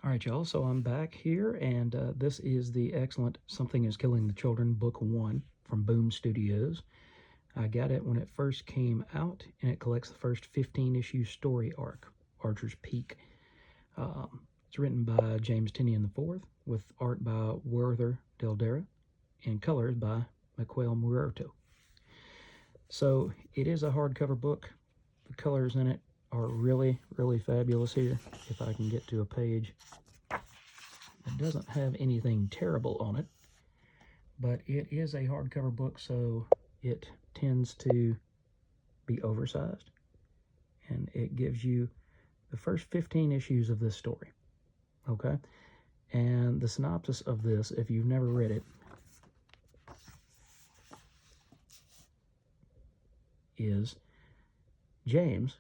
All right, y'all, so I'm back here, and this is the excellent Something is Killing the Children, Book 1 from Boom Studios. I got it when it first came out, and it collects the first 15-issue story arc, Archer's Peak. It's written by James Tynion IV, with art by Werther, Dell'Edera, and colors by Werther. So it is a hardcover book. The colors in it are really, really fabulous here. If I can get to a page, it doesn't have anything terrible on it, but it is a hardcover book, so it tends to be oversized, and it gives you the first 15 issues of this story, okay? And the synopsis of this, if you've never read it, is James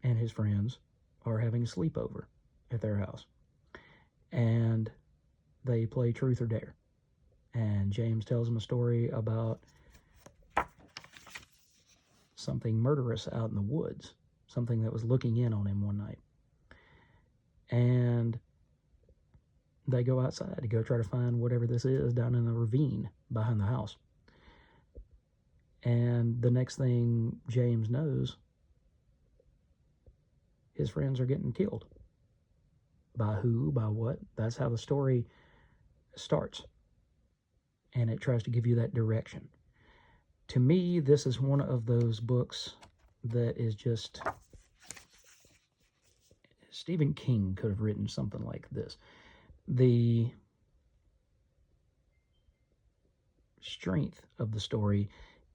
and his friends are having a sleepover at their house, and they play Truth or Dare. And James tells them a story about something murderous out in the woods, something that was looking in on him one night. And they go outside to go try to find whatever this is down in the ravine behind the house. And the next thing James knows, his friends are getting killed. By who? By what? That's how the story starts. And it tries to give you that direction. To me, this is one of those books that is just... Stephen King could have written something like this. The strength of the story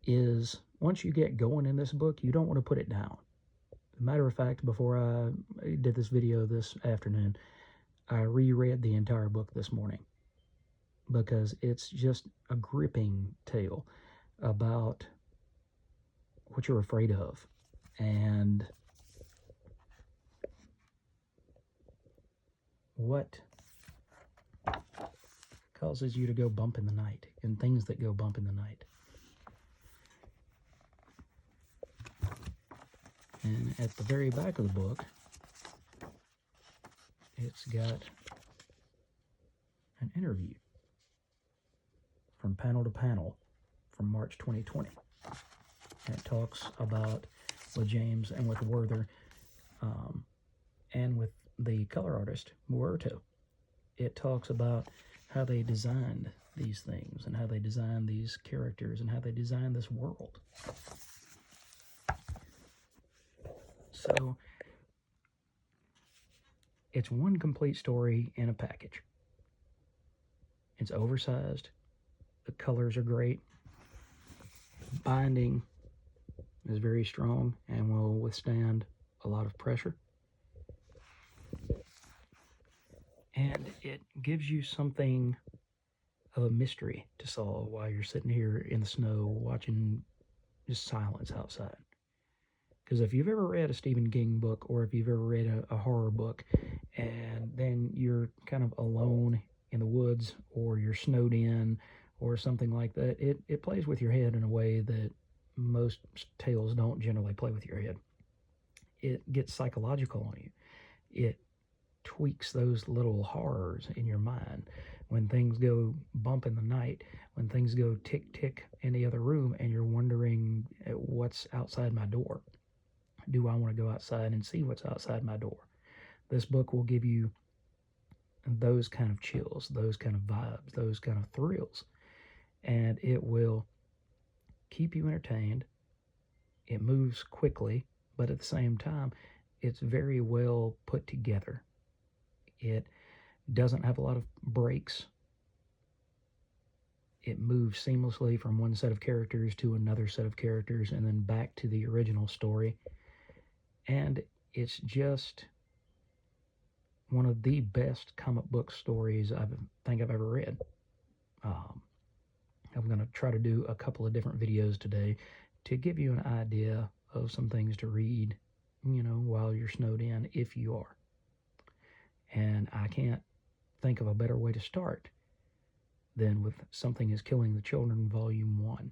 is, once you get going in this book, you don't want to put it down. As a matter of fact, before I did this video this afternoon, I reread the entire book this morning, because it's just a gripping tale about what you're afraid of and what causes you to go bump in the night, and things that go bump in the night. And at the very back of the book, it's got an interview from Panel to Panel from March 2020. And it talks about, with James and with Werther, and with the color artist, Werther. It talks about how they designed these things, and how they designed these characters, and how they designed this world. So, it's one complete story in a package. It's oversized. The colors are great. Binding is very strong and will withstand a lot of pressure. And it gives you something of a mystery to solve while you're sitting here in the snow watching just silence outside. Because if you've ever read a Stephen King book, or if you've ever read a horror book, and then you're kind of alone in the woods, or you're snowed in, or something like that, it plays with your head in a way that most tales don't generally play with your head. It gets psychological on you. It tweaks those little horrors in your mind. When things go bump in the night, when things go tick tick in the other room, and you're wondering what's outside my door. Do I want to go outside and see what's outside my door? This book will give you those kind of chills, those kind of vibes, those kind of thrills. And it will keep you entertained. It moves quickly, but at the same time, it's very well put together. It doesn't have a lot of breaks. It moves seamlessly from one set of characters to another set of characters, and then back to the original story. And it's just one of the best comic book stories I think I've ever read. I'm going to try to do a couple of different videos today to give you an idea of some things to read, while you're snowed in, if you are. And I can't think of a better way to start than with Something is Killing the Children, Volume 1.